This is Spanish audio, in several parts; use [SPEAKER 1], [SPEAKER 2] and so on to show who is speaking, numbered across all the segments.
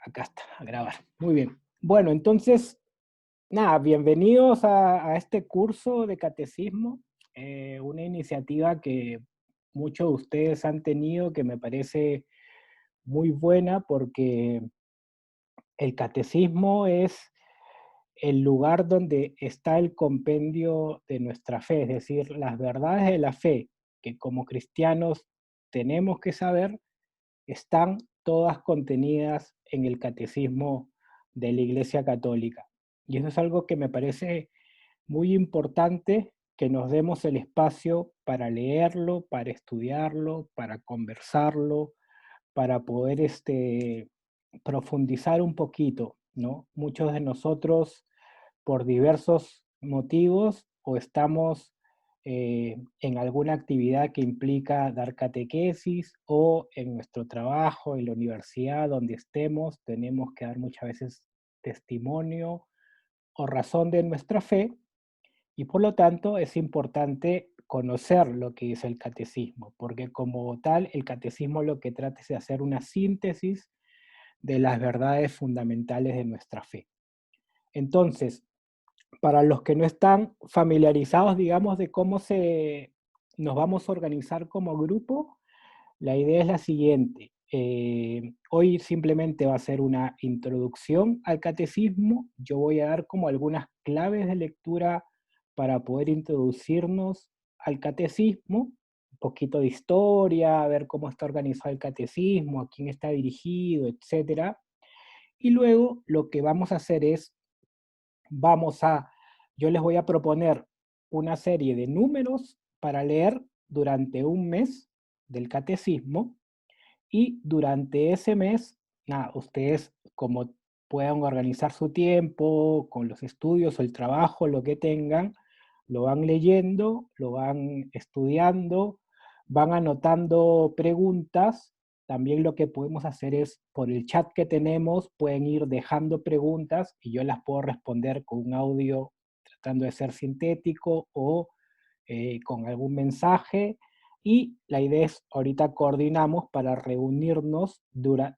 [SPEAKER 1] Acá está, a grabar. Muy bien. Bueno, entonces, nada, bienvenidos a este curso de catecismo, una iniciativa que muchos de ustedes han tenido que me parece muy buena porque el catecismo es el lugar donde está el compendio de nuestra fe, es decir, las verdades de la fe que como cristianos tenemos que saber, están todas contenidas en el catecismo de la Iglesia Católica. Y eso es algo que me parece muy importante, que nos demos el espacio para leerlo, para estudiarlo, para conversarlo, para poder profundizar un poquito, ¿no? Muchos de nosotros, por diversos motivos, o estamos en alguna actividad que implica dar catequesis, o en nuestro trabajo, en la universidad, donde estemos, tenemos que dar muchas veces testimonio o razón de nuestra fe, y por lo tanto es importante conocer lo que es el catecismo, porque como tal, el catecismo lo que trata es de hacer una síntesis de las verdades fundamentales de nuestra fe. Entonces, para los que no están familiarizados, digamos, de cómo nos vamos a organizar como grupo, la idea es la siguiente. Hoy simplemente va a ser una introducción al catecismo. Yo voy a dar como algunas claves de lectura para poder introducirnos al catecismo, un poquito de historia, ver cómo está organizado el catecismo, a quién está dirigido, etcétera. Y luego lo que vamos a hacer es, yo les voy a proponer una serie de números para leer durante un mes del catecismo, y durante ese mes, nada, ustedes como puedan organizar su tiempo con los estudios o el trabajo, lo que tengan, lo van leyendo, lo van estudiando, van anotando preguntas. También lo que podemos hacer es, por el chat que tenemos, pueden ir dejando preguntas y yo las puedo responder con un audio tratando de ser sintético o con algún mensaje. Y la idea es, ahorita coordinamos para reunirnos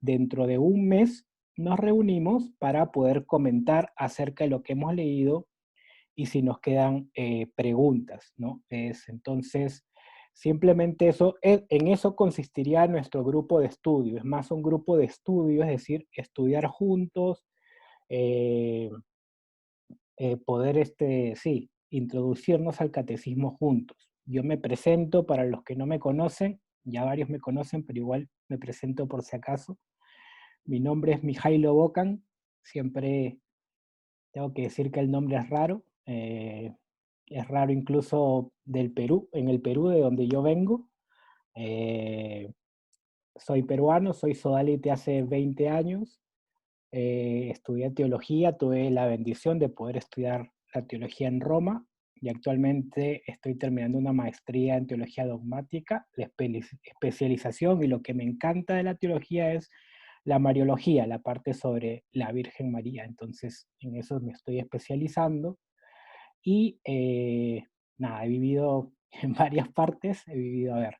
[SPEAKER 1] dentro de un mes, nos reunimos para poder comentar acerca de lo que hemos leído y si nos quedan preguntas, ¿no? Entonces, simplemente eso, en eso consistiría nuestro grupo de estudio. Es más un grupo de estudio, es decir, estudiar juntos, eh, poder, sí, introducirnos al catecismo juntos. Yo me presento para los que no me conocen, ya varios me conocen, pero igual me presento por si acaso. Mi nombre es Mijailo Bocan, siempre tengo que decir que el nombre es raro incluso del Perú, en el Perú de donde yo vengo. Eh, Soy peruano, soy sodalite hace 20 años, estudié teología, tuve la bendición de poder estudiar la teología en Roma y actualmente estoy terminando una maestría en teología dogmática, la especialización, y lo que me encanta de la teología es la mariología, la parte sobre la Virgen María. Entonces en eso me estoy especializando y nada, he vivido en varias partes, he vivido, a ver,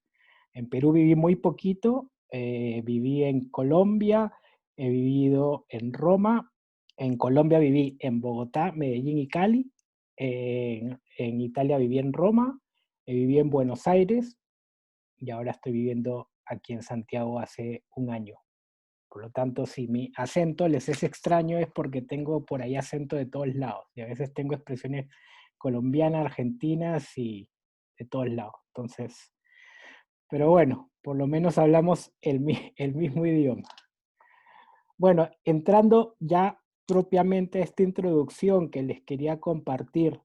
[SPEAKER 1] en Perú viví muy poquito, viví en Colombia, he vivido en Roma, en Colombia viví en Bogotá, Medellín y Cali, en Italia viví en Roma, viví en Buenos Aires y ahora estoy viviendo aquí en Santiago hace un año. Por lo tanto, si mi acento les es extraño es porque tengo por ahí acento de todos lados y a veces tengo expresiones colombianas, argentinas y de todos lados. Entonces, pero bueno, por lo menos hablamos el mismo idioma. Bueno, entrando ya propiamente a esta introducción que les quería compartir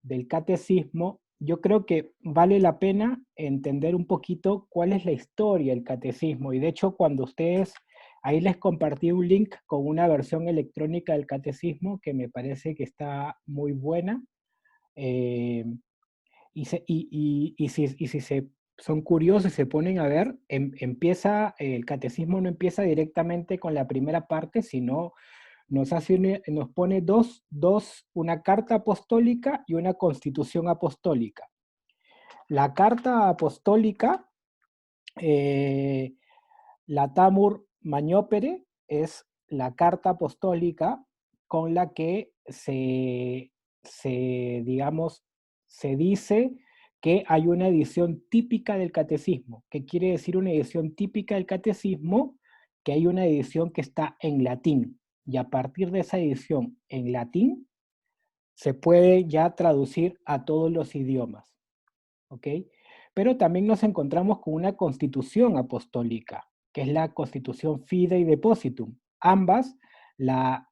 [SPEAKER 1] del catecismo, yo creo que vale la pena entender un poquito cuál es la historia del catecismo. Y de hecho, cuando ustedes, ahí les compartí un link con una versión electrónica del catecismo que me parece que está muy buena. Eh, y si se son curiosos y se ponen a ver, el catecismo no empieza directamente con la primera parte, sino nos pone una carta apostólica y una constitución apostólica. La carta apostólica, la Tamur Mañopere, es la carta apostólica con la que digamos, se dice que hay una edición típica del catecismo. ¿Qué quiere decir una edición típica del catecismo? Que hay una edición que está en latín, y a partir de esa edición en latín se puede ya traducir a todos los idiomas, ¿ok? Pero también nos encontramos con una constitución apostólica, que es la Constitución Fidei Depositum. Ambas, la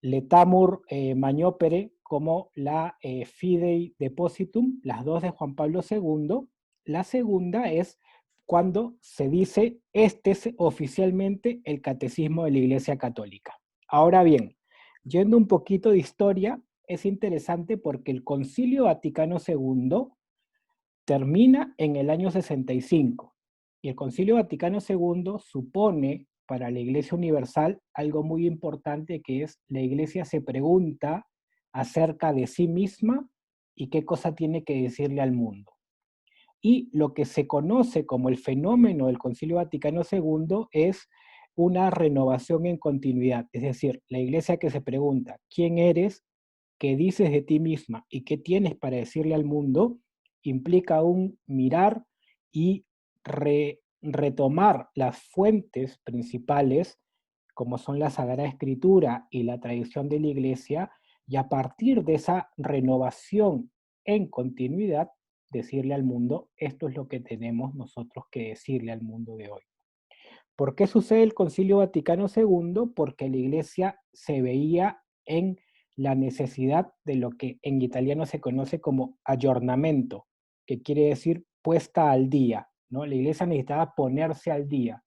[SPEAKER 1] Letamur Magnopere como la Fidei Depositum, las dos de Juan Pablo II. La segunda es cuando se dice, este es oficialmente el catecismo de la Iglesia Católica. Ahora bien, yendo un poquito de historia, es interesante porque el Concilio Vaticano II termina en el año 65 y el Concilio Vaticano II supone para la Iglesia Universal algo muy importante, que es la Iglesia se pregunta acerca de sí misma y qué cosa tiene que decirle al mundo. Y lo que se conoce como el fenómeno del Concilio Vaticano II es una renovación en continuidad, es decir, la Iglesia que se pregunta quién eres, qué dices de ti misma y qué tienes para decirle al mundo, implica un mirar y retomar las fuentes principales, como son la Sagrada Escritura y la tradición de la Iglesia, y a partir de esa renovación en continuidad, decirle al mundo, esto es lo que tenemos nosotros que decirle al mundo de hoy. ¿Por qué sucede el Concilio Vaticano II? Porque la Iglesia se veía en la necesidad de lo que en italiano se conoce como aggiornamento, que quiere decir puesta al día, ¿no? La Iglesia necesitaba ponerse al día.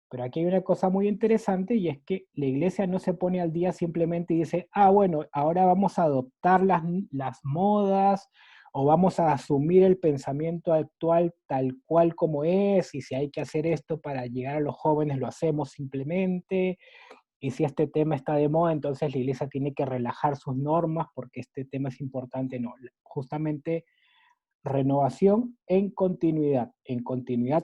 [SPEAKER 1] Pero aquí hay una cosa muy interesante, y es que la Iglesia no se pone al día simplemente y dice, ah, bueno, ahora vamos a adoptar las modas o vamos a asumir el pensamiento actual tal cual como es, y si hay que hacer esto para llegar a los jóvenes lo hacemos simplemente, y si este tema está de moda, entonces la Iglesia tiene que relajar sus normas porque este tema es importante. No, justamente renovación en continuidad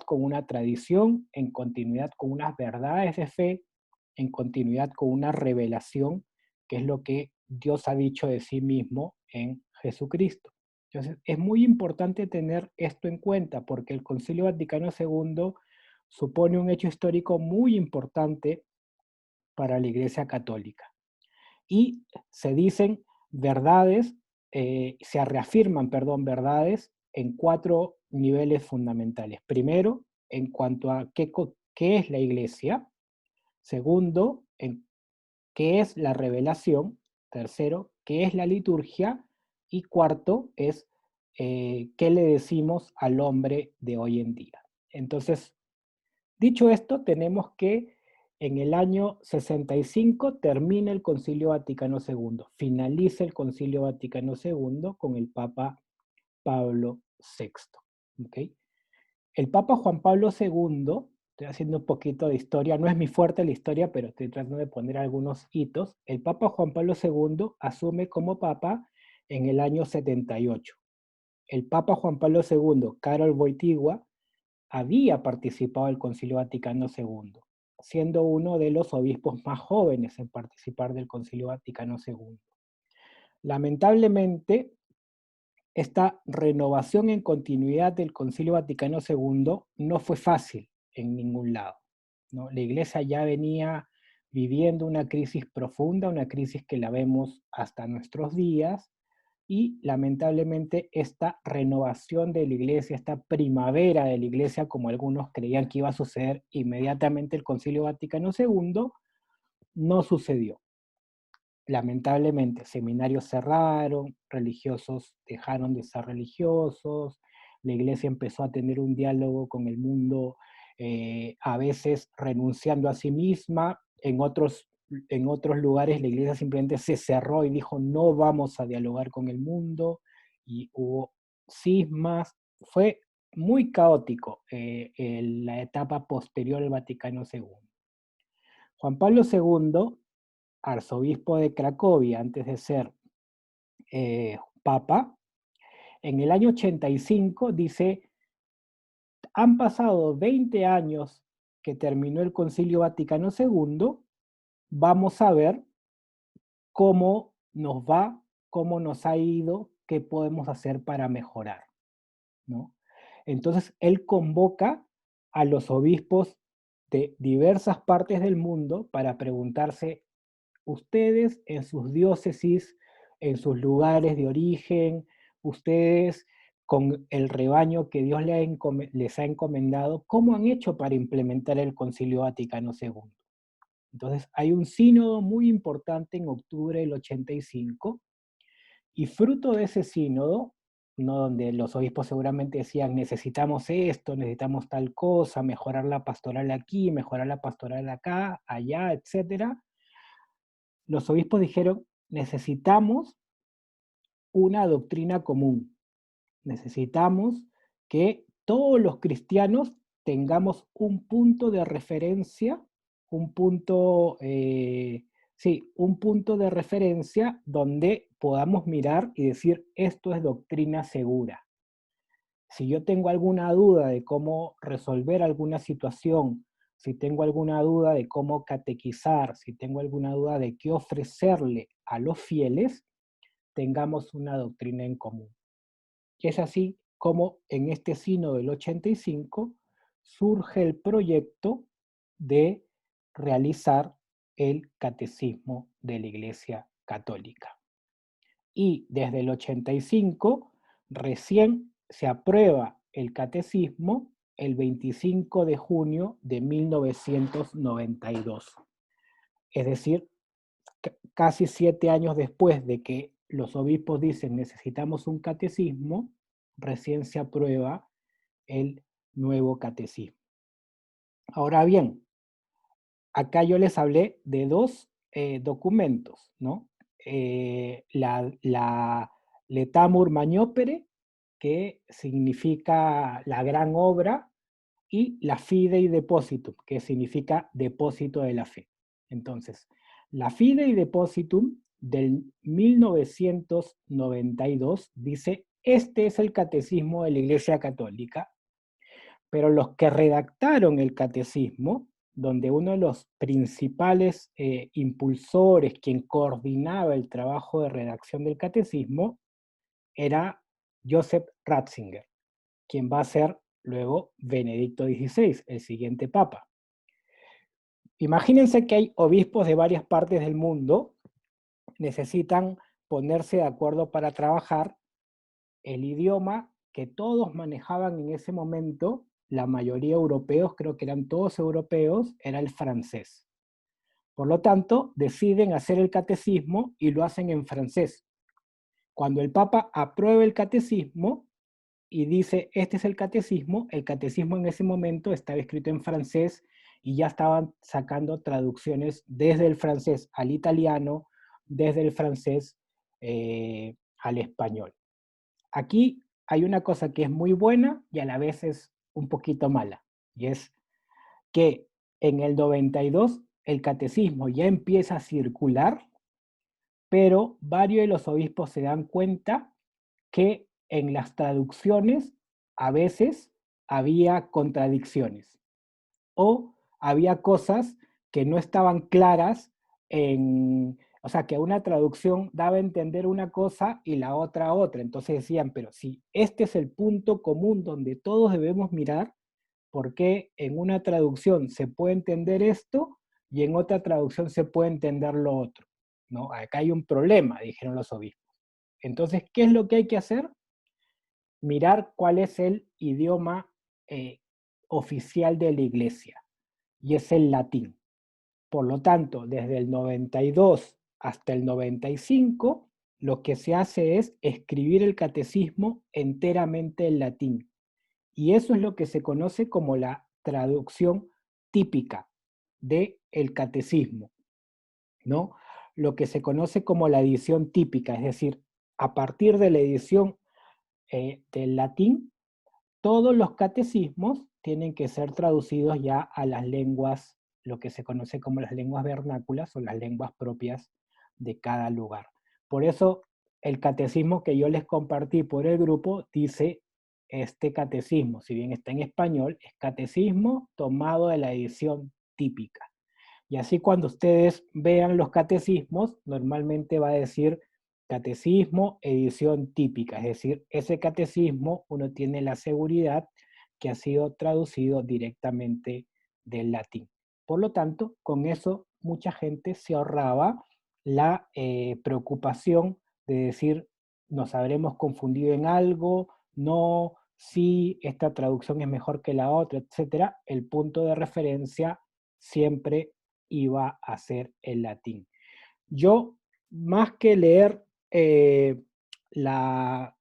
[SPEAKER 1] con una tradición, en continuidad con unas verdades de fe, en continuidad con una revelación, que es lo que Dios ha dicho de sí mismo en Jesucristo. Entonces, es muy importante tener esto en cuenta porque el Concilio Vaticano II supone un hecho histórico muy importante para la Iglesia Católica. Y se dicen verdades, se reafirman, perdón, verdades en 4 niveles fundamentales. Primero, en cuanto a qué es la Iglesia. Segundo, en qué es la revelación. Tercero, qué es la liturgia. Y cuarto es qué le decimos al hombre de hoy en día. Entonces, dicho esto, tenemos que en el año 65 termina el Concilio Vaticano II, finaliza el Concilio Vaticano II con el Papa Pablo VI. ¿Okay? El Papa Juan Pablo II, estoy haciendo un poquito de historia, no es mi fuerte la historia, pero estoy tratando de poner algunos hitos. El Papa Juan Pablo II asume como Papa en el año 78. El Papa Juan Pablo II, Karol Wojtyła, había participado del Concilio Vaticano II, siendo uno de los obispos más jóvenes en participar del Concilio Vaticano II. Lamentablemente, esta renovación en continuidad del Concilio Vaticano II no fue fácil en ningún lado, ¿no? La Iglesia ya venía viviendo una crisis profunda, una crisis que la vemos hasta nuestros días, y lamentablemente esta renovación de la Iglesia, esta primavera de la Iglesia, como algunos creían que iba a suceder inmediatamente el Concilio Vaticano II, no sucedió. Lamentablemente, seminarios cerraron, religiosos dejaron de ser religiosos, la Iglesia empezó a tener un diálogo con el mundo, a veces renunciando a sí misma, en otros lugares la Iglesia simplemente se cerró y dijo no vamos a dialogar con el mundo, y hubo cismas. Fue muy caótico la etapa posterior al Vaticano II. Juan Pablo II, arzobispo de Cracovia antes de ser papa, en el año 85 dice, han pasado 20 años que terminó el Concilio Vaticano II vamos a ver cómo nos va, cómo nos ha ido, qué podemos hacer para mejorar, ¿no? Entonces, él convoca a los obispos de diversas partes del mundo para preguntarse, ustedes en sus diócesis, en sus lugares de origen, ustedes con el rebaño que Dios les ha encomendado, ¿cómo han hecho para implementar el Concilio Vaticano II? Entonces, hay un sínodo muy importante en octubre del 85, y fruto de ese sínodo, ¿no? Donde los obispos seguramente decían, necesitamos esto, necesitamos tal cosa, mejorar la pastoral aquí, mejorar la pastoral acá, allá, etcétera, los obispos dijeron, necesitamos una doctrina común, necesitamos que todos los cristianos tengamos un punto de referencia, un punto, sí, un punto de referencia donde podamos mirar y decir, esto es doctrina segura. Si yo tengo alguna duda de cómo resolver alguna situación, si tengo alguna duda de cómo catequizar, si tengo alguna duda de qué ofrecerle a los fieles, tengamos una doctrina en común. Y es así como en este sínodo del 85 surge el proyecto de realizar el catecismo de la Iglesia Católica. Y desde el 85 recién se aprueba el catecismo el 25 de junio de 1992. Es decir, casi 7 años después de que los obispos dicen necesitamos un catecismo, recién se aprueba el nuevo catecismo. Ahora bien, acá yo les hablé de dos documentos, ¿no? La Letamur Magnopere, que significa la gran obra, y la Fidei Depositum, que significa depósito de la fe. Entonces, la Fidei Depositum del 1992 dice, este es el catecismo de la Iglesia Católica, pero los que redactaron el catecismo, donde uno de los principales impulsores, quien coordinaba el trabajo de redacción del catecismo, era Joseph Ratzinger, quien va a ser luego Benedicto XVI, el siguiente papa. Imagínense que hay obispos de varias partes del mundo, necesitan ponerse de acuerdo para trabajar. El idioma que todos manejaban en ese momento, la mayoría europeos, creo que eran todos europeos, era el francés. Por lo tanto, deciden hacer el catecismo y lo hacen en francés. Cuando el Papa aprueba el catecismo y dice, este es el catecismo en ese momento estaba escrito en francés y ya estaban sacando traducciones desde el francés al italiano, desde el francés al español. Aquí hay una cosa que es muy buena y a la vez es un poquito mala, y es que en el 92 el catecismo ya empieza a circular, pero varios de los obispos se dan cuenta que en las traducciones a veces había contradicciones o había cosas que no estaban claras o sea, que una traducción daba a entender una cosa y la otra otra. Entonces decían, pero si este es el punto común donde todos debemos mirar, ¿por qué en una traducción se puede entender esto y en otra traducción se puede entender lo otro? ¿No? Acá hay un problema, dijeron los obispos. Entonces, ¿qué es lo que hay que hacer? Mirar cuál es el idioma oficial de la iglesia, y es el latín. Por lo tanto, desde el 92 hasta el 95, lo que se hace es escribir el catecismo enteramente en latín. Y eso es lo que se conoce como la traducción típica del catecismo, ¿no? Lo que se conoce como la edición típica, es decir, a partir de la edición del latín, todos los catecismos tienen que ser traducidos ya a las lenguas, lo que se conoce como las lenguas vernáculas o las lenguas propias de cada lugar. Por eso el catecismo que yo les compartí por el grupo dice, este catecismo, si bien está en español, es catecismo tomado de la edición típica. Y así cuando ustedes vean los catecismos, normalmente va a decir catecismo, edición típica, es decir, ese catecismo uno tiene la seguridad que ha sido traducido directamente del latín. Por lo tanto, con eso mucha gente se ahorraba la preocupación de decir, nos habremos confundido en algo, no, sí, esta traducción es mejor que la otra, etcétera. El punto de referencia siempre iba a ser el latín. Yo, más que leer la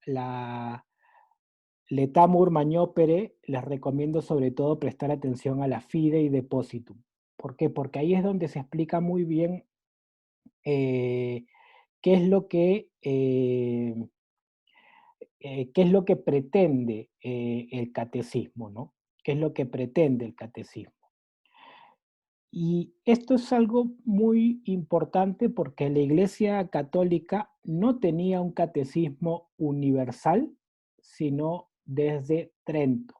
[SPEAKER 1] Letamur Magnopere, les recomiendo sobre todo prestar atención a la Fide y Depositum. ¿Por qué? Porque ahí es donde se explica muy bien eh, qué es lo que qué es lo que pretende el catecismo, ¿no? ¿Qué es lo que pretende el catecismo? Y esto es algo muy importante porque la Iglesia Católica no tenía un catecismo universal, sino desde Trento.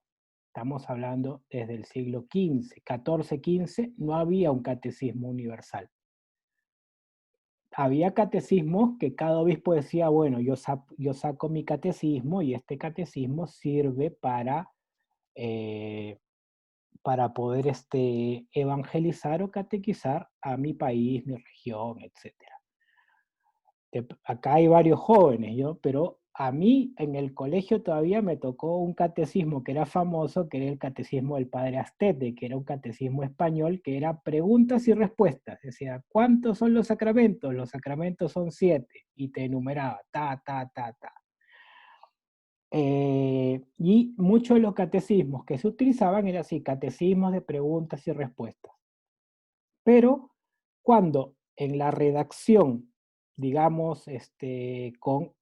[SPEAKER 1] Estamos hablando desde el siglo XV, XIV, no había un catecismo universal. Había catecismos que cada obispo decía, bueno, yo saco mi catecismo y este catecismo sirve eh, para poder evangelizar o catequizar a mi país, mi región, etcétera. Acá hay varios jóvenes, pero a mí en el colegio todavía me tocó un catecismo que era famoso, que era el catecismo del padre Astete, que era un catecismo español, que era preguntas y respuestas. Decía, ¿cuántos son los sacramentos? Los sacramentos son 7, y te enumeraba, ta, ta, ta, ta. Y muchos de los catecismos que se utilizaban eran así, catecismos de preguntas y respuestas. Pero cuando en la redacción, digamos, con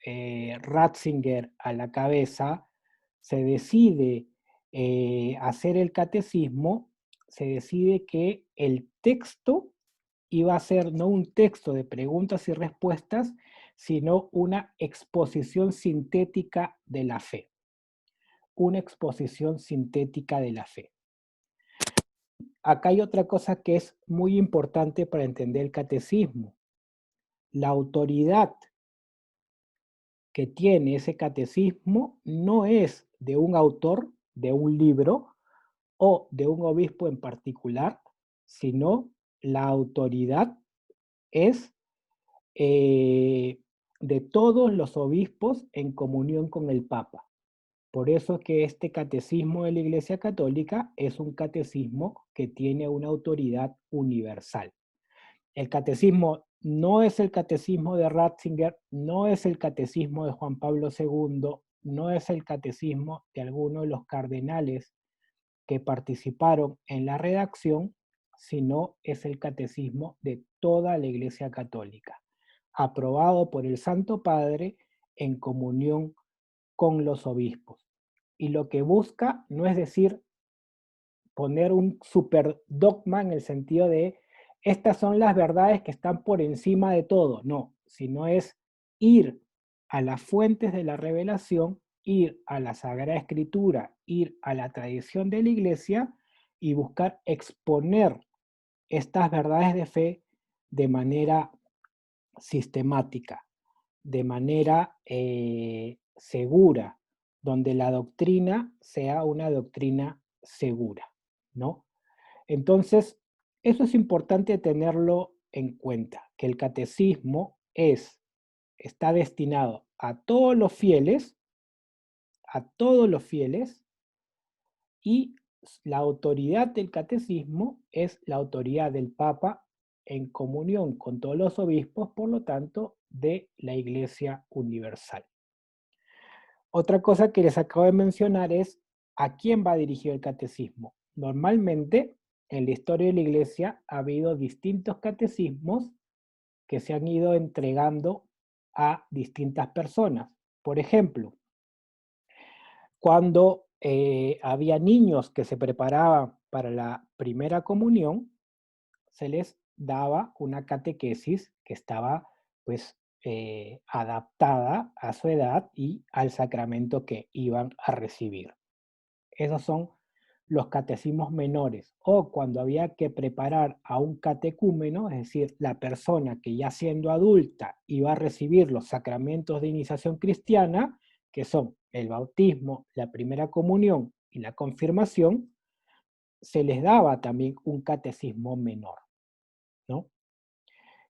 [SPEAKER 1] Ratzinger a la cabeza, se decide hacer el catecismo, se decide que el texto iba a ser no un texto de preguntas y respuestas, sino una exposición sintética de la fe. Una exposición sintética de la fe. Acá hay otra cosa que es muy importante para entender el catecismo. La autoridad que tiene ese catecismo no es de un autor, de un libro o de un obispo en particular, sino la autoridad es de todos los obispos en comunión con el Papa. Por eso es que este catecismo de la Iglesia Católica es un catecismo que tiene una autoridad universal. El catecismo no es el catecismo de Ratzinger, no es el catecismo de Juan Pablo II, no es el catecismo de algunos de los cardenales que participaron en la redacción, sino es el catecismo de toda la Iglesia Católica, aprobado por el Santo Padre en comunión con los obispos. Y lo que busca no es decir poner un super dogma en el sentido de estas son las verdades que están por encima de todo, no, sino es ir a las fuentes de la revelación, ir a la Sagrada Escritura, ir a la tradición de la Iglesia y buscar exponer estas verdades de fe de manera sistemática, de manera segura, donde la doctrina sea una doctrina segura, ¿no? Entonces, eso es importante tenerlo en cuenta, que el catecismo está destinado a todos los fieles, y la autoridad del catecismo es la autoridad del Papa en comunión con todos los obispos, por lo tanto, de la Iglesia Universal. Otra cosa que les acabo de mencionar es a quién va dirigido el catecismo. Normalmente, en la historia de la Iglesia ha habido distintos catecismos que se han ido entregando a distintas personas. Por ejemplo, cuando había niños que se preparaban para la primera comunión, se les daba una catequesis que estaba pues adaptada a su edad y al sacramento que iban a recibir. Esos son los catecismos menores, o cuando había que preparar a un catecúmeno, es decir, la persona que ya siendo adulta iba a recibir los sacramentos de iniciación cristiana, que son el bautismo, la primera comunión y la confirmación, se les daba también un catecismo menor, ¿no?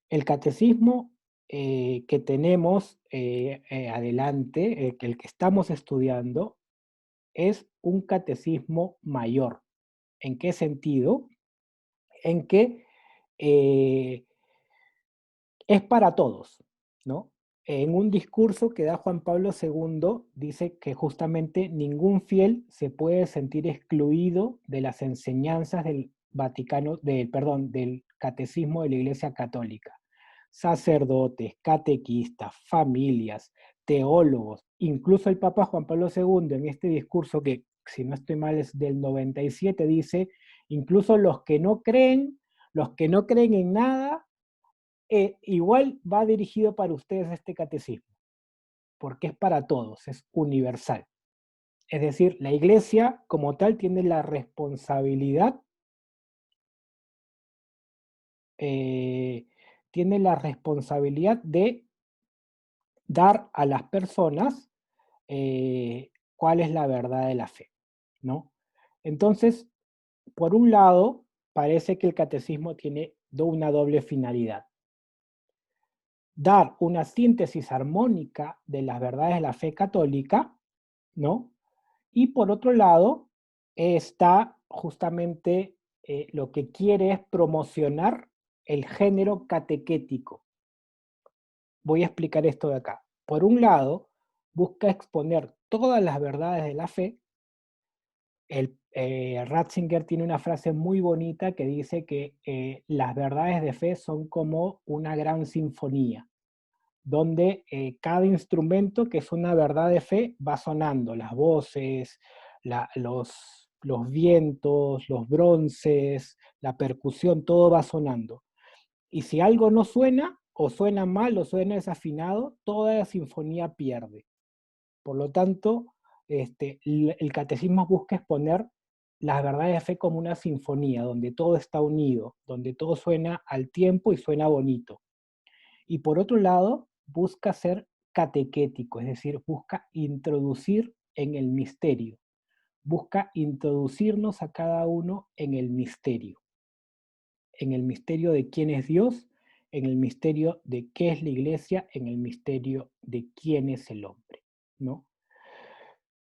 [SPEAKER 1] El catecismo que tenemos adelante, el que estamos estudiando, es un catecismo mayor. ¿En qué sentido? En que eh, es para todos, ¿no? En un discurso que da Juan Pablo II dice que justamente ningún fiel se puede sentir excluido de las enseñanzas del del catecismo de la Iglesia Católica. Sacerdotes, catequistas, familias, teólogos, incluso el Papa Juan Pablo II en este discurso que, si no estoy mal, es del 97, dice, incluso los que no creen en nada, igual va dirigido para ustedes este catecismo, porque es para todos, es universal. Es decir, la Iglesia como tal tiene la responsabilidad de dar a las personas cuál es la verdad de la fe, ¿no? Entonces, por un lado, parece que el catecismo tiene una doble finalidad: dar una síntesis armónica de las verdades de la fe católica, ¿no? Y por otro lado, está justamente lo que quiere es promocionar el género catequético. Voy a explicar esto de acá. Por un lado, busca exponer todas las verdades de la fe. Ratzinger tiene una frase muy bonita que dice que las verdades de fe son como una gran sinfonía, donde cada instrumento que es una verdad de fe va sonando, las voces, los vientos, los bronces, la percusión, todo va sonando. Y si algo no suena, o suena mal, o suena desafinado, toda la sinfonía pierde. Por lo tanto, el catecismo busca exponer las verdades de fe como una sinfonía, donde todo está unido, donde todo suena al tiempo y suena bonito. Y por otro lado, busca ser catequético, es decir, busca introducir en el misterio, busca introducirnos a cada uno en el misterio de quién es Dios, en el misterio de qué es la iglesia, en el misterio de quién es el hombre, ¿no?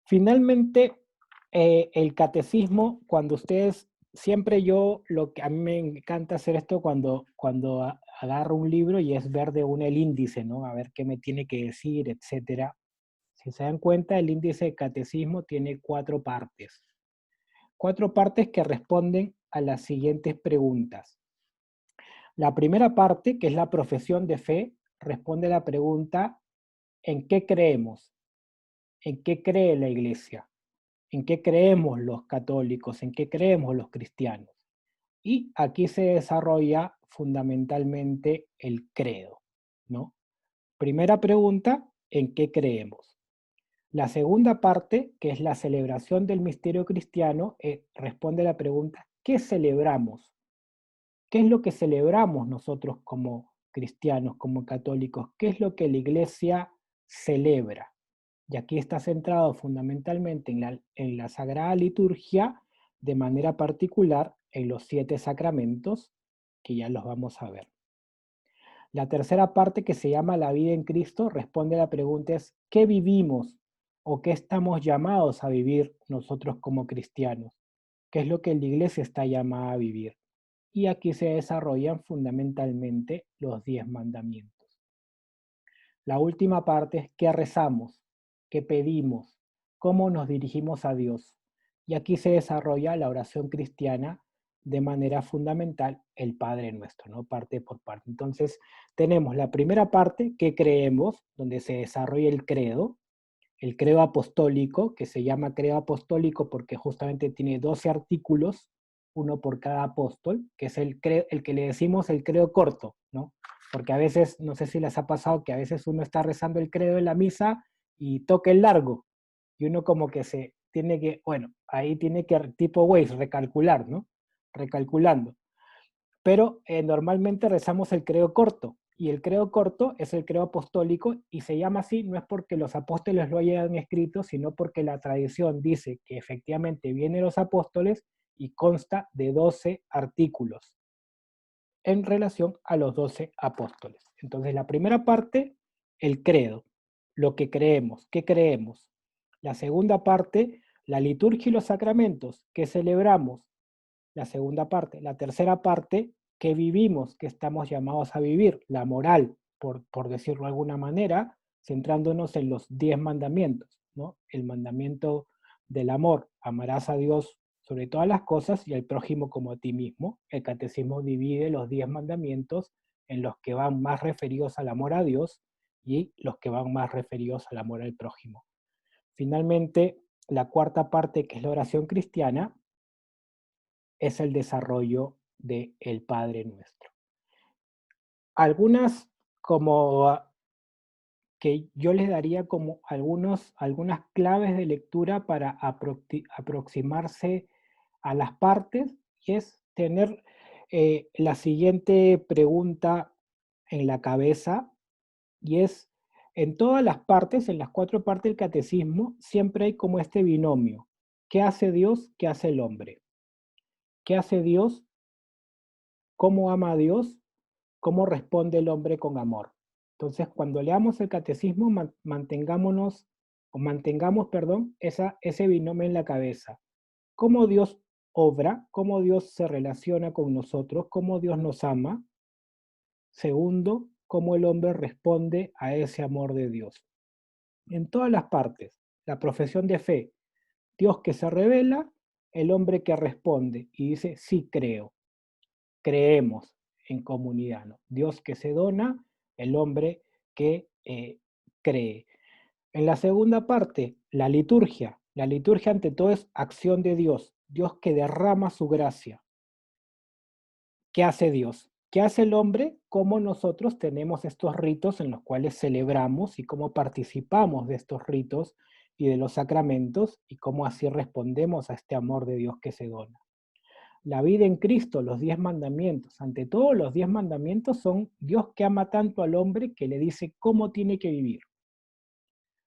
[SPEAKER 1] Finalmente, el catecismo, cuando ustedes, siempre yo, lo que a mí me encanta hacer esto cuando agarro un libro y es ver de uno el índice, ¿no? A ver qué me tiene que decir, etcétera. Si se dan cuenta, el índice de catecismo tiene 4 partes. 4 partes que responden a las siguientes preguntas. La primera parte, que es la profesión de fe, responde a la pregunta: ¿en qué creemos? ¿En qué cree la Iglesia? ¿En qué creemos los católicos? ¿En qué creemos los cristianos? Y aquí se desarrolla fundamentalmente el credo, ¿no? Primera pregunta: ¿en qué creemos? La segunda parte, que es la celebración del misterio cristiano, responde a la pregunta: ¿qué celebramos? ¿Qué es lo que celebramos nosotros como cristianos, como católicos? ¿Qué es lo que la Iglesia celebra? Y aquí está centrado fundamentalmente en la Sagrada Liturgia, de manera particular en los 7 sacramentos, que ya los vamos a ver. La tercera parte, que se llama la vida en Cristo, responde a la pregunta es: ¿qué vivimos o qué estamos llamados a vivir nosotros como cristianos? ¿Qué es lo que la Iglesia está llamada a vivir? Y aquí se desarrollan fundamentalmente los 10 mandamientos. La última parte es: ¿qué rezamos? ¿Qué pedimos? ¿Cómo nos dirigimos a Dios? Y aquí se desarrolla la oración cristiana de manera fundamental, el Padre Nuestro, ¿no? Parte por parte. Entonces, tenemos la primera parte, ¿qué creemos?, donde se desarrolla el credo apostólico, que se llama credo apostólico porque justamente tiene 12 artículos, uno por cada apóstol, que es el que le decimos el credo corto, ¿no? Porque a veces, no sé si les ha pasado que a veces uno está rezando el credo en la misa y toca el largo, y uno como que tiene que, bueno, ahí tiene que, tipo Waze, recalcular, ¿no? Recalculando. Pero normalmente rezamos el credo corto, y el credo corto es el credo apostólico, y se llama así no es porque los apóstoles lo hayan escrito, sino porque la tradición dice que efectivamente vienen los apóstoles y consta de 12 artículos en relación a los 12 apóstoles. Entonces, la primera parte, el credo, lo que creemos, qué creemos. La segunda parte, la liturgia y los sacramentos, que celebramos. La segunda parte. La tercera parte, que vivimos, que estamos llamados a vivir, la moral, por decirlo de alguna manera, centrándonos en los 10 mandamientos, ¿no? El mandamiento del amor, amarás a Dios sobre todas las cosas y al prójimo como a ti mismo. El catecismo divide los 10 mandamientos en los que van más referidos al amor a Dios y los que van más referidos al amor al prójimo. Finalmente, la cuarta parte, que es la oración cristiana, es el desarrollo del Padre Nuestro. Algunas como que yo les daría como algunas claves de lectura para aproximarse a las partes, y es tener la siguiente pregunta en la cabeza, y es, en todas las partes, en las 4 partes del catecismo, siempre hay como este binomio. ¿Qué hace Dios? ¿Qué hace el hombre? ¿Qué hace Dios? ¿Cómo ama a Dios? ¿Cómo responde el hombre con amor? Entonces, cuando leamos el catecismo, mantengamos, perdón, ese binomio en la cabeza. ¿Cómo Dios obra? ¿Cómo Dios se relaciona con nosotros? ¿Cómo Dios nos ama? Segundo, ¿cómo el hombre responde a ese amor de Dios? En todas las partes, la profesión de fe, Dios que se revela, el hombre que responde y dice, sí creo. Creemos en comunidad, ¿no? Dios que se dona, el hombre que cree. En la segunda parte, la liturgia. La liturgia ante todo es acción de Dios, Dios que derrama su gracia. ¿Qué hace Dios? ¿Qué hace el hombre? ¿Cómo nosotros tenemos estos ritos en los cuales celebramos y cómo participamos de estos ritos y de los sacramentos y cómo así respondemos a este amor de Dios que se dona? La vida en Cristo, los 10 mandamientos. Ante todo, los 10 mandamientos son Dios que ama tanto al hombre que le dice cómo tiene que vivir.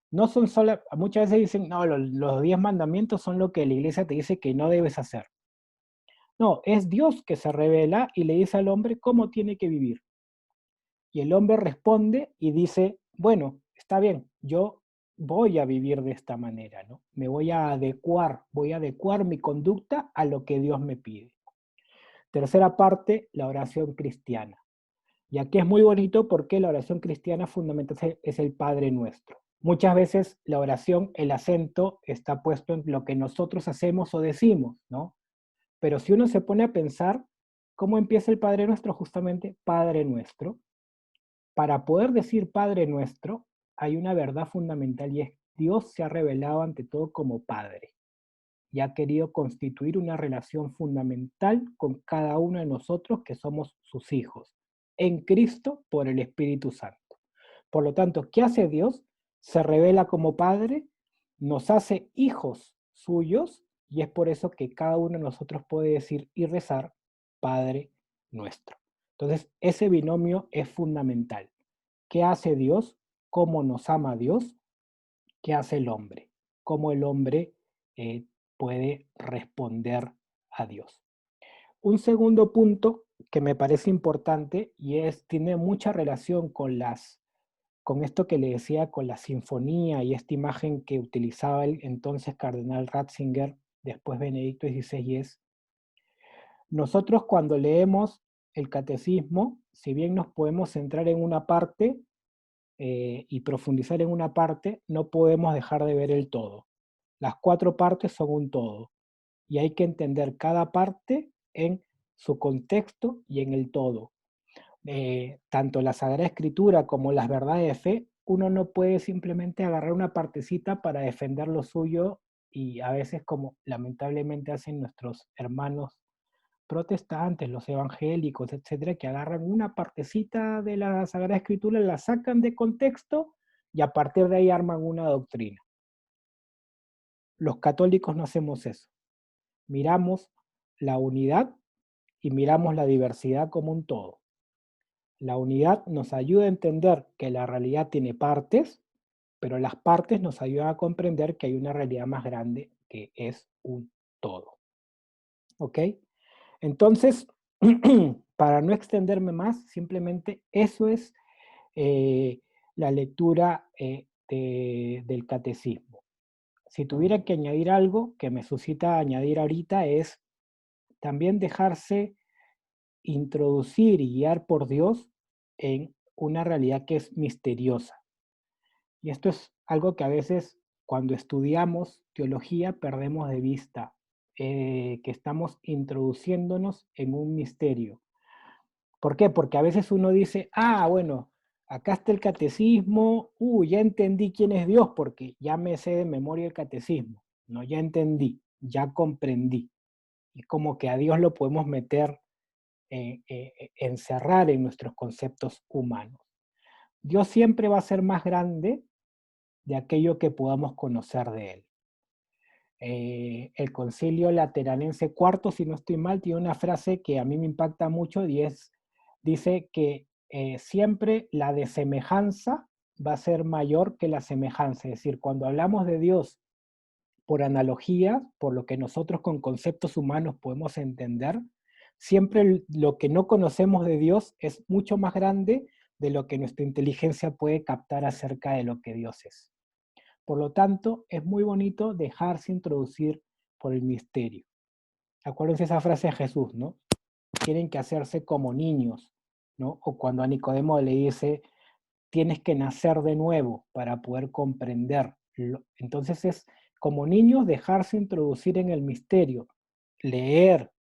[SPEAKER 1] No son solo, muchas veces dicen, no, los 10 mandamientos son lo que la iglesia te dice que no debes hacer. No, es Dios que se revela y le dice al hombre cómo tiene que vivir. Y el hombre responde y dice, bueno, está bien, yo voy a vivir de esta manera, ¿no? Me voy a adecuar mi conducta a lo que Dios me pide. Tercera parte, la oración cristiana. Y aquí es muy bonito porque la oración cristiana fundamental es el Padre Nuestro. Muchas veces la oración, el acento está puesto en lo que nosotros hacemos o decimos, ¿no? Pero si uno se pone a pensar, ¿cómo empieza el Padre Nuestro? Justamente, Padre Nuestro. Para poder decir Padre Nuestro, hay una verdad fundamental y es Dios se ha revelado ante todo como Padre y ha querido constituir una relación fundamental con cada uno de nosotros que somos sus hijos, en Cristo por el Espíritu Santo. Por lo tanto, ¿qué hace Dios? Se revela como Padre, nos hace hijos suyos, y es por eso que cada uno de nosotros puede decir y rezar Padre nuestro. Entonces, ese binomio es fundamental. ¿Qué hace Dios? ¿Cómo nos ama Dios? ¿Qué hace el hombre? ¿Cómo el hombre eh, puede responder a Dios? Un segundo punto que me parece importante y tiene mucha relación con esto que le decía, con la sinfonía y esta imagen que utilizaba el entonces cardenal Ratzinger, después Benedicto XVI, y es, nosotros cuando leemos el catecismo, si bien nos podemos centrar en una parte y profundizar en una parte, no podemos dejar de ver el todo. Las 4 partes son un todo y hay que entender cada parte en su contexto y en el todo. Tanto la Sagrada Escritura como las verdades de fe, uno no puede simplemente agarrar una partecita para defender lo suyo, y a veces, como lamentablemente hacen nuestros hermanos protestantes, los evangélicos, etcétera, que agarran una partecita de la Sagrada Escritura, la sacan de contexto y a partir de ahí arman una doctrina. Los católicos no hacemos eso. Miramos la unidad y miramos la diversidad como un todo. La unidad nos ayuda a entender que la realidad tiene partes, pero las partes nos ayudan a comprender que hay una realidad más grande que es un todo. ¿Ok? Entonces, para no extenderme más, simplemente eso es eh, la lectura del catecismo. Si tuviera que añadir algo que me suscita añadir ahorita es también dejarse introducir y guiar por Dios en una realidad que es misteriosa. Y esto es algo que a veces cuando estudiamos teología perdemos de vista, que estamos introduciéndonos en un misterio. ¿Por qué? Porque a veces uno dice, ah, bueno, acá está el catecismo, ya entendí quién es Dios porque ya me sé de memoria el catecismo. No, ya entendí, ya comprendí. Y como que a Dios lo podemos meter, encerrar en nuestros conceptos humanos. Dios siempre va a ser más grande de aquello que podamos conocer de Él. El Concilio Lateranense cuarto, si no estoy mal, tiene una frase que a mí me impacta mucho y dice que siempre la desemejanza va a ser mayor que la semejanza. Es decir, cuando hablamos de Dios por analogía, por lo que nosotros con conceptos humanos podemos entender, siempre lo que no conocemos de Dios es mucho más grande de lo que nuestra inteligencia puede captar acerca de lo que Dios es. Por lo tanto, es muy bonito dejarse introducir por el misterio. Acuérdense esa frase de Jesús, ¿no? Tienen que hacerse como niños, ¿no? O cuando a Nicodemo le dice, tienes que nacer de nuevo para poder comprender. Entonces es como niños dejarse introducir en el misterio, leer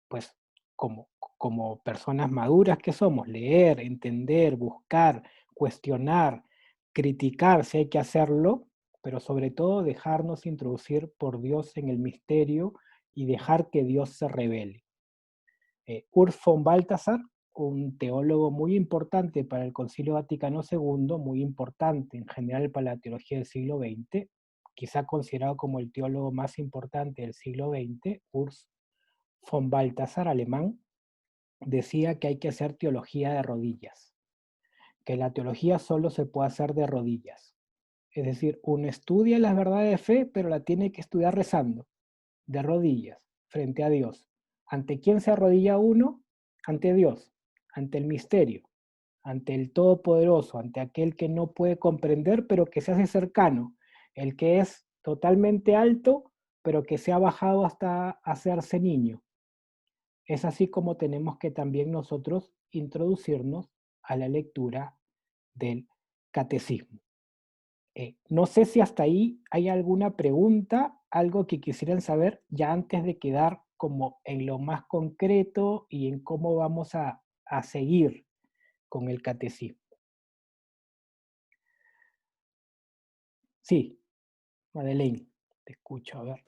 [SPEAKER 1] pues, como personas maduras que somos, leer, entender, buscar, cuestionar, criticar si hay que hacerlo, pero sobre todo dejarnos introducir por Dios en el misterio y dejar que Dios se revele. Urs von Balthasar, un teólogo muy importante para el Concilio Vaticano II, muy importante en general para la teología del siglo XX, quizá considerado como el teólogo más importante del siglo XX, Urs von Balthasar, alemán, decía que hay que hacer teología de rodillas, que la teología solo se puede hacer de rodillas. Es decir, uno estudia las verdades de fe, pero la tiene que estudiar rezando, de rodillas, frente a Dios. ¿Ante quién se arrodilla uno? Ante Dios, ante el misterio, ante el Todopoderoso, ante aquel que no puede comprender, pero que se hace cercano, el que es totalmente alto, pero que se ha bajado hasta hacerse niño. Es así como tenemos que también nosotros introducirnos a la lectura del catecismo. No sé si hasta ahí hay alguna pregunta, algo que quisieran saber ya antes de quedar como en lo más concreto y en cómo vamos a seguir con el catecismo. Sí, Madeleine, te escucho, a ver.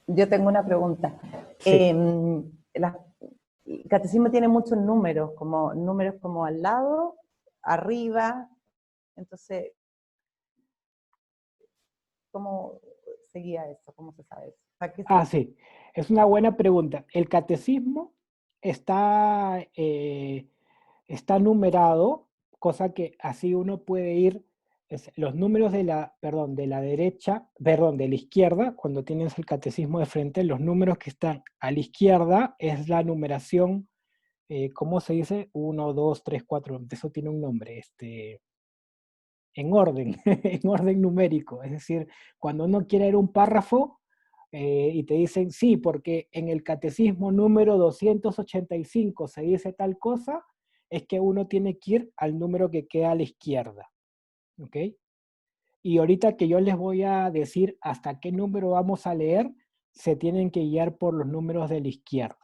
[SPEAKER 2] Yo tengo una pregunta.
[SPEAKER 1] Sí.
[SPEAKER 2] El catecismo tiene muchos números como al lado, arriba, entonces, ¿cómo seguía eso? ¿Cómo se sabe eso?
[SPEAKER 1] Sí, es una buena pregunta. El catecismo está, está numerado, cosa que así uno puede ir, los números de la derecha, de la izquierda, cuando tienes el catecismo de frente, los números que están a la izquierda es la numeración, ¿cómo se dice? 1, 2, 3, 4, eso tiene un nombre, en orden, en orden numérico. Es decir, cuando uno quiere ir un párrafo y te dicen, sí, porque en el catecismo número 285 se dice tal cosa, es que uno tiene que ir al número que queda a la izquierda. ¿Ok? Y ahorita que yo les voy a decir hasta qué número vamos a leer, se tienen que guiar por los números de la izquierda.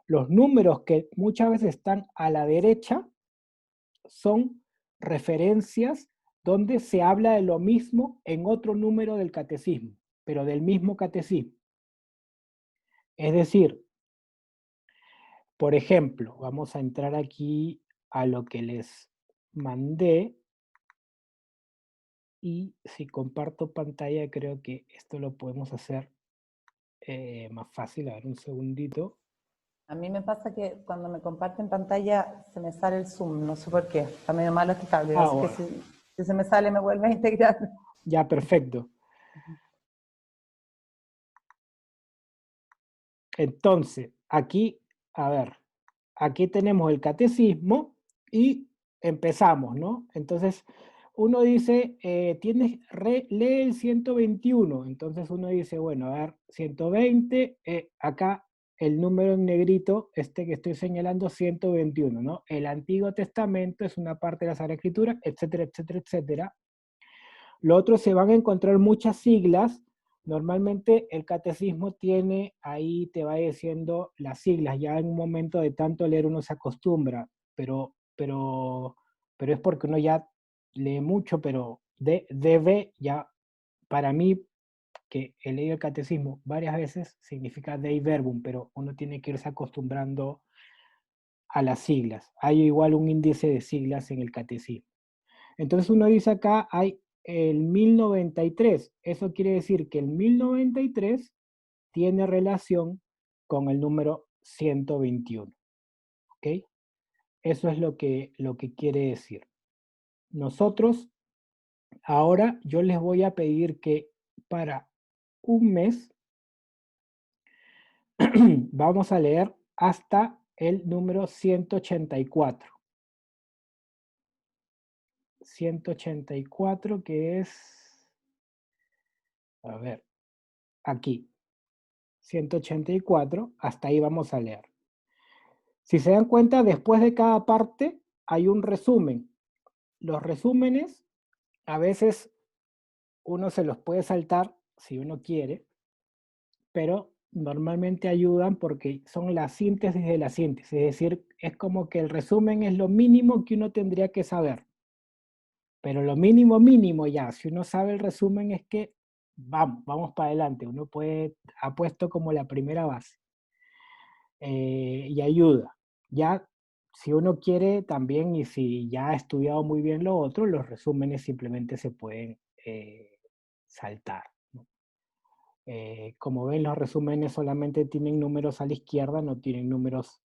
[SPEAKER 1] Los números que muchas veces están a la derecha son referencias donde se habla de lo mismo en otro número del catecismo, pero del mismo catecismo. Es decir, por ejemplo, vamos a entrar aquí a lo que les mandé. Y si comparto pantalla, creo que esto lo podemos hacer más fácil. A ver, un segundito.
[SPEAKER 2] A mí me pasa que cuando me comparten pantalla se me sale el Zoom, no sé por qué. Está medio malo este cable,
[SPEAKER 1] Ah,
[SPEAKER 2] así que
[SPEAKER 1] bueno,
[SPEAKER 2] si se me sale me vuelve a integrar.
[SPEAKER 1] ya, perfecto. Entonces, aquí, a ver, aquí tenemos el catecismo y empezamos, ¿no? Entonces, uno dice, lee el 121. Entonces uno dice, bueno, a ver, 120, acá el número en negrito, este que estoy señalando, 121, ¿no? El Antiguo Testamento es una parte de la Sagrada Escritura, etcétera, etcétera, etcétera. Lo otro, se van a encontrar muchas siglas. Normalmente el catecismo tiene, ahí te va diciendo las siglas, ya en un momento de tanto leer uno se acostumbra, pero es porque uno ya lee mucho, pero debe ya, para mí, que he leído el catecismo varias veces, significa Dei Verbum, pero uno tiene que irse acostumbrando a las siglas. Hay igual un índice de siglas en el catecismo. Entonces uno dice acá, hay el 1093. Eso quiere decir que el 1093 tiene relación con el número 121. ¿Ok? Eso es lo que quiere decir. Nosotros, ahora yo les voy a pedir que para un mes vamos a leer hasta el número 184. 184 que es, a ver, aquí. 184, hasta ahí vamos a leer. Si se dan cuenta, después de cada parte hay un resumen. Los resúmenes, a veces uno se los puede saltar si uno quiere, pero normalmente ayudan porque son la síntesis de la síntesis. Es decir, es como que el resumen es lo mínimo que uno tendría que saber. Pero lo mínimo, mínimo ya, si uno sabe el resumen es que vamos para adelante. Uno ha puesto como la primera base. Y ayuda. Ya, si uno quiere también, y si ya ha estudiado muy bien lo otro, los resúmenes simplemente se pueden saltar, ¿no? Como ven, los resúmenes solamente tienen números a la izquierda, no tienen números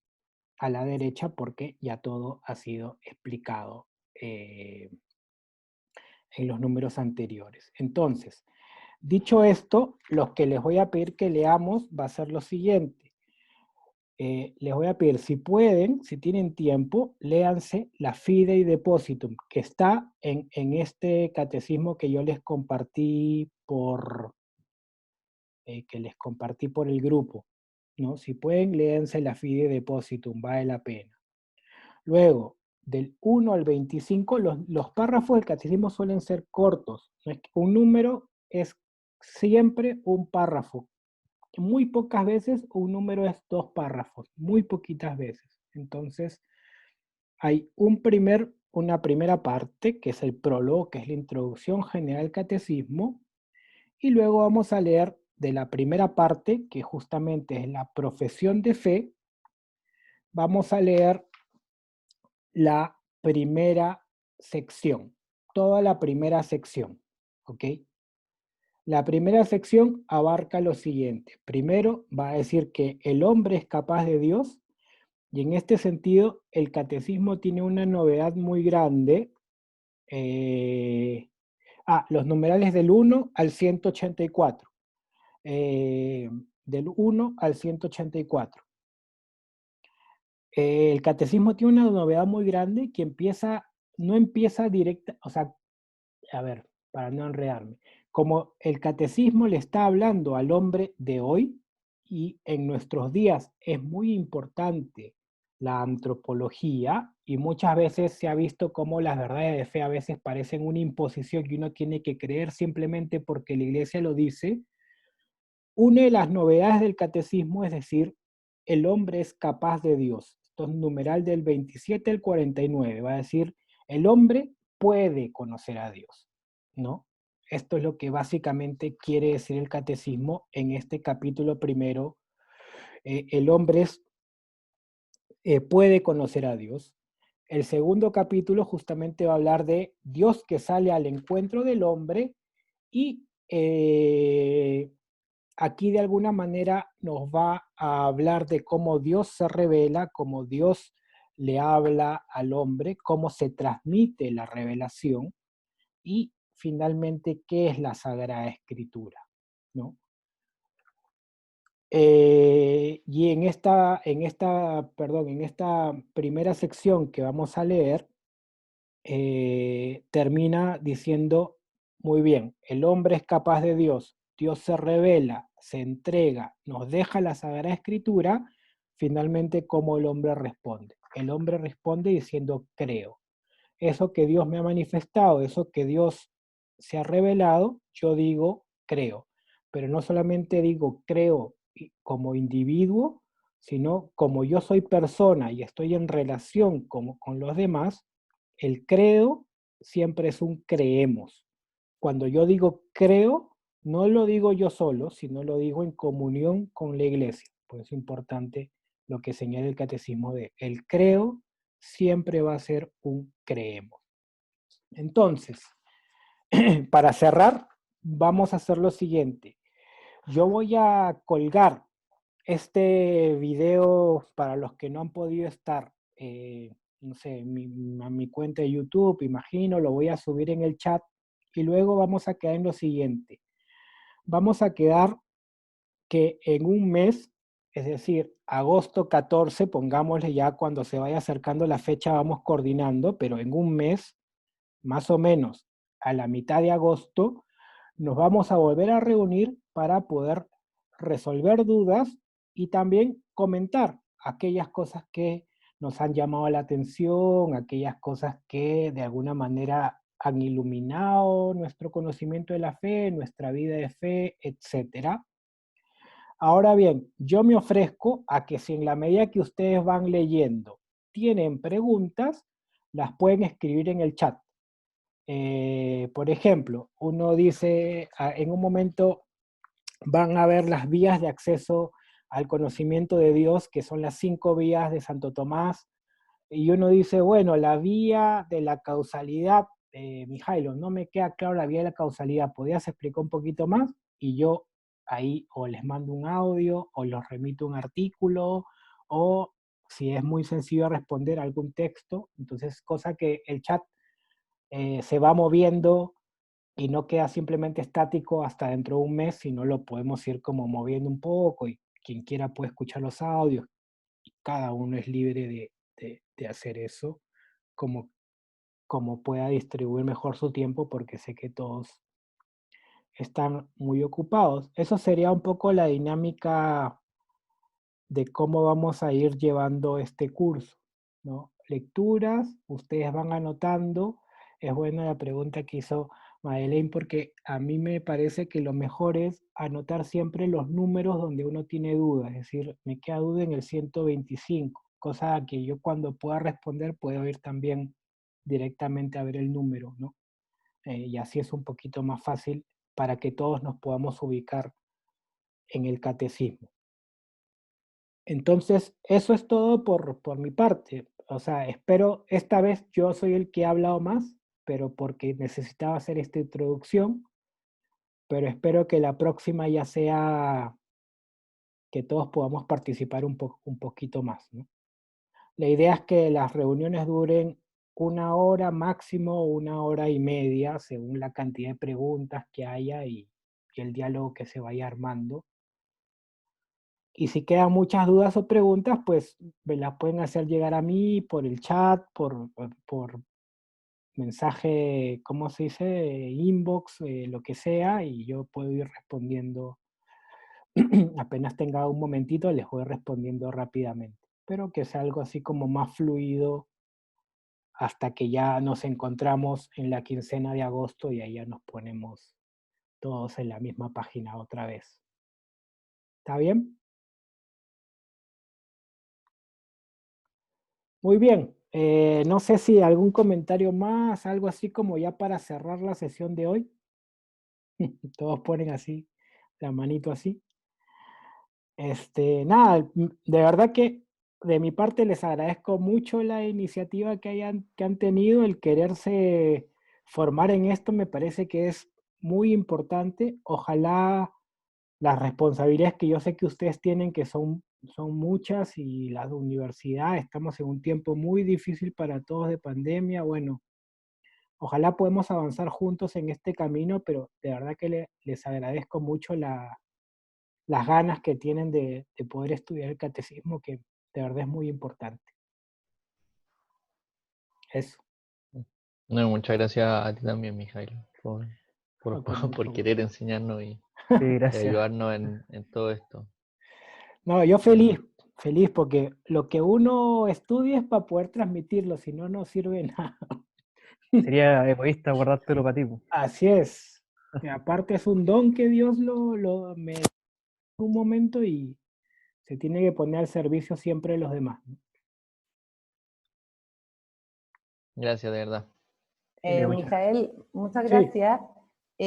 [SPEAKER 1] a la derecha, porque ya todo ha sido explicado en los números anteriores. Entonces, dicho esto, lo que les voy a pedir que leamos va a ser lo siguiente. Les voy a pedir, si pueden, si tienen tiempo, léanse la Fidei Depositum, que está en este catecismo que yo les compartí por el grupo, ¿no? Si pueden, léanse la Fidei Depositum, vale la pena. Luego, del 1 al 25, los párrafos del catecismo suelen ser cortos. ¿No? Un número es siempre un párrafo. Muy pocas veces un número es 2 párrafos, muy poquitas veces. Entonces, hay una primera parte, que es el prólogo, que es la introducción general al catecismo, y luego vamos a leer de la primera parte, que justamente es la profesión de fe, vamos a leer la primera sección, toda la primera sección, ¿ok? La primera sección abarca lo siguiente. Primero va a decir que el hombre es capaz de Dios, y en este sentido el catecismo tiene una novedad muy grande. Los numerales del 1 al 184. Del 1 al 184. El catecismo tiene una novedad muy grande que no empieza directa, o sea, a ver, para no enredarme, como el catecismo le está hablando al hombre de hoy, y en nuestros días es muy importante la antropología, y muchas veces se ha visto cómo las verdades de fe a veces parecen una imposición que uno tiene que creer simplemente porque la iglesia lo dice. Una de las novedades del catecismo es decir, el hombre es capaz de Dios. Esto es numeral del 27 al 49. Va a decir, el hombre puede conocer a Dios, ¿no? Esto es lo que básicamente quiere decir el catecismo en este capítulo primero. El hombre puede conocer a Dios. El segundo capítulo justamente va a hablar de Dios que sale al encuentro del hombre y aquí de alguna manera nos va a hablar de cómo Dios se revela, cómo Dios le habla al hombre, cómo se transmite la revelación y finalmente qué es la Sagrada Escritura, ¿no? Y en esta primera sección que vamos a leer, termina diciendo, muy bien, el hombre es capaz de Dios, Dios se revela, se entrega, nos deja la Sagrada Escritura, finalmente cómo el hombre responde. El hombre responde diciendo, creo. Eso que Dios me ha manifestado, eso que Dios se ha revelado, yo digo, creo. Pero no solamente digo creo como individuo, sino como yo soy persona y estoy en relación con los demás, el creo siempre es un creemos. Cuando yo digo creo, no lo digo yo solo, sino lo digo en comunión con la iglesia. Por eso es importante lo que señala el catecismo de el creo siempre va a ser un creemos. Entonces, para cerrar, vamos a hacer lo siguiente. Yo voy a colgar este video para los que no han podido estar, no sé, a mi cuenta de YouTube, imagino, lo voy a subir en el chat y luego vamos a quedar en lo siguiente. Vamos a quedar que en un mes, es decir, agosto 14, pongámosle ya cuando se vaya acercando la fecha, vamos coordinando, pero en un mes, más o menos a la mitad de agosto, nos vamos a volver a reunir para poder resolver dudas y también comentar aquellas cosas que nos han llamado la atención, aquellas cosas que de alguna manera han iluminado nuestro conocimiento de la fe, nuestra vida de fe, etcétera. Ahora bien, yo me ofrezco a que si en la medida que ustedes van leyendo tienen preguntas, las pueden escribir en el chat. Por ejemplo, uno dice, en un momento van a ver las vías de acceso al conocimiento de Dios, que son las 5 vías de Santo Tomás, y uno dice, bueno, la vía de la causalidad, Mijailo, no me queda claro la vía de la causalidad, ¿podrías explicar un poquito más? Y yo ahí o les mando un audio, o los remito un artículo, o si es muy sencillo responder algún texto, entonces cosa que el chat se va moviendo y no queda simplemente estático hasta dentro de un mes, sino lo podemos ir como moviendo un poco y quien quiera puede escuchar los audios. Cada uno es libre de hacer eso como, como pueda distribuir mejor su tiempo porque sé que todos están muy ocupados. Eso sería un poco la dinámica de cómo vamos a ir llevando este curso, ¿no? Lecturas, ustedes van anotando. Es buena la pregunta que hizo Madeleine porque a mí me parece que lo mejor es anotar siempre los números donde uno tiene dudas, es decir, me queda duda en el 125, cosa que yo cuando pueda responder puedo ir también directamente a ver el número, ¿no? Y así es un poquito más fácil para que todos nos podamos ubicar en el catecismo. Entonces, eso es todo por mi parte. O sea, espero, esta vez yo soy el que ha hablado más, pero porque necesitaba hacer esta introducción, pero espero que la próxima ya sea que todos podamos participar un poquito más, ¿no? La idea es que las reuniones duren 1 hora máximo, 1 hora y media, según la cantidad de preguntas que haya y el diálogo que se vaya armando. Y si quedan muchas dudas o preguntas, pues me las pueden hacer llegar a mí por el chat, por mensaje, ¿cómo se dice? Inbox, lo que sea, y yo puedo ir respondiendo. Apenas tenga un momentito, les voy respondiendo rápidamente. Pero que sea algo así como más fluido hasta que ya nos encontramos en la quincena de agosto y ahí ya nos ponemos todos en la misma página otra vez. ¿Está bien? Muy bien. No sé si algún comentario más, algo así como ya para cerrar la sesión de hoy. Todos ponen así, la manito así. Nada, de verdad que de mi parte les agradezco mucho la iniciativa que han tenido, el quererse formar en esto me parece que es muy importante. Ojalá las responsabilidades que yo sé que ustedes tienen, que son muchas, y las de universidad, estamos en un tiempo muy difícil para todos de pandemia. Bueno, ojalá podemos avanzar juntos en este camino, pero de verdad que les agradezco mucho las ganas que tienen de poder estudiar el catecismo, que de verdad es muy importante. Eso.
[SPEAKER 3] No, muchas gracias a ti también, Mijail,
[SPEAKER 1] No, con mucho
[SPEAKER 3] por
[SPEAKER 1] gusto.
[SPEAKER 3] querer enseñarnos y
[SPEAKER 4] Sí, gracias.
[SPEAKER 3] ayudarnos en todo esto.
[SPEAKER 1] No, yo feliz, feliz, porque lo que uno estudia es para poder transmitirlo, si no, no sirve de nada.
[SPEAKER 4] Sería egoísta guardártelo para ti, po.
[SPEAKER 1] Así es. Y aparte es un don que Dios me da en un momento y se tiene que poner al servicio siempre de los demás, ¿no?
[SPEAKER 3] Gracias, de verdad.
[SPEAKER 2] Mijael, muchas
[SPEAKER 1] Sí.
[SPEAKER 2] gracias.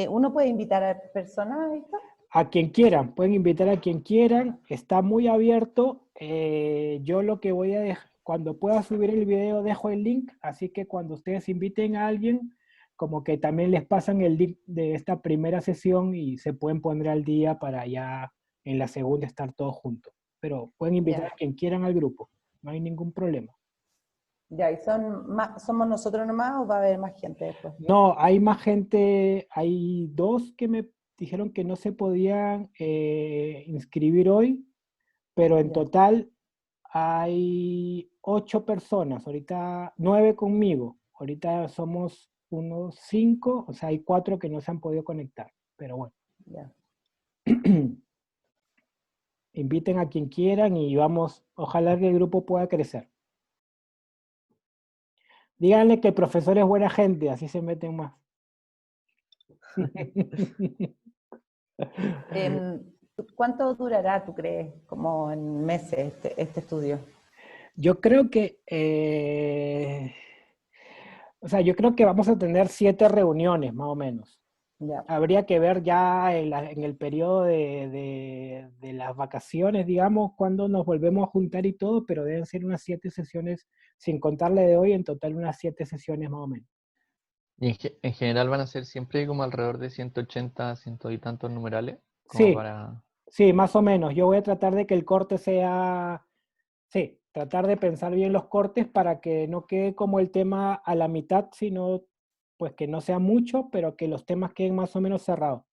[SPEAKER 2] ¿Uno puede invitar a personas a esto?
[SPEAKER 1] A quien quieran, pueden invitar a quien quieran, está muy abierto. Yo lo que voy a dejar, cuando pueda subir el video, dejo el link, así que cuando ustedes inviten a alguien, como que también les pasan el link de esta primera sesión y se pueden poner al día para ya en la segunda estar todos juntos. Pero pueden invitar
[SPEAKER 2] Ya.
[SPEAKER 1] a quien quieran al grupo, no hay ningún problema.
[SPEAKER 2] Ya, ¿y somos nosotros nomás o va a haber más gente después?
[SPEAKER 1] No, hay más gente, hay dos que me dijeron que no se podían inscribir hoy, pero en
[SPEAKER 2] Ya.
[SPEAKER 1] total hay 8 personas, ahorita 9 conmigo, ahorita somos unos 5, o sea, hay 4 que no se han podido conectar, pero bueno,
[SPEAKER 2] Ya.
[SPEAKER 1] inviten a quien quieran y vamos, ojalá que el grupo pueda crecer. Díganle que el profesor es buena gente, así se meten más.
[SPEAKER 2] ¿Cuánto durará, tú crees, como en meses, este estudio?
[SPEAKER 1] Yo creo que, o sea, yo creo que vamos a tener 7 reuniones, más o menos.
[SPEAKER 2] Ya.
[SPEAKER 1] Habría que ver ya en el periodo de las vacaciones, digamos, cuando nos volvemos a juntar y todo, pero deben ser unas 7 sesiones, sin contarle de hoy, en total unas 7 sesiones más o menos.
[SPEAKER 3] Y en general van a ser siempre como alrededor de 180, ciento y tantos numerales, como
[SPEAKER 1] Sí,
[SPEAKER 3] para...
[SPEAKER 1] sí, más o menos. Yo voy a tratar de que el corte sea, sí, tratar de pensar bien los cortes para que no quede como el tema a la mitad, sino pues que no sea mucho, pero que los temas queden más o menos cerrados.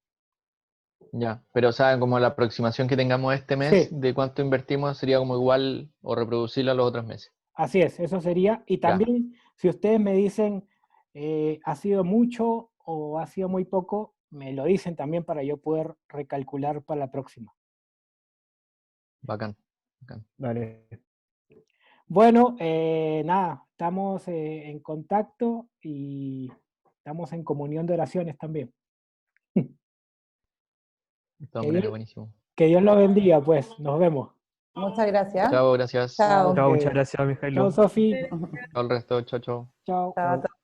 [SPEAKER 3] Ya, pero o sea, como la aproximación que tengamos este mes
[SPEAKER 1] Sí,
[SPEAKER 3] de cuánto invertimos sería como igual o reproducirla los otros meses.
[SPEAKER 1] así es, eso sería. Y
[SPEAKER 3] Ya,
[SPEAKER 1] también, si ustedes me dicen, ha sido mucho o ha sido muy poco, me lo dicen también para yo poder recalcular para la próxima.
[SPEAKER 3] bacán, bacán.
[SPEAKER 4] Dale.
[SPEAKER 1] Bueno, nada, estamos en contacto y estamos en comunión de oraciones también.
[SPEAKER 3] De todas
[SPEAKER 1] Que
[SPEAKER 3] maneras,
[SPEAKER 1] Dios,
[SPEAKER 3] buenísimo.
[SPEAKER 1] que Dios los bendiga, pues. Nos vemos.
[SPEAKER 2] Muchas gracias.
[SPEAKER 3] Chao, gracias.
[SPEAKER 2] Chao.
[SPEAKER 4] Chao,
[SPEAKER 1] Ok.
[SPEAKER 4] muchas gracias,
[SPEAKER 1] Chao,
[SPEAKER 4] Mijailo.
[SPEAKER 1] Sofi.
[SPEAKER 3] Todo el resto, chao, chao.
[SPEAKER 1] Chao.
[SPEAKER 2] Chao a todos.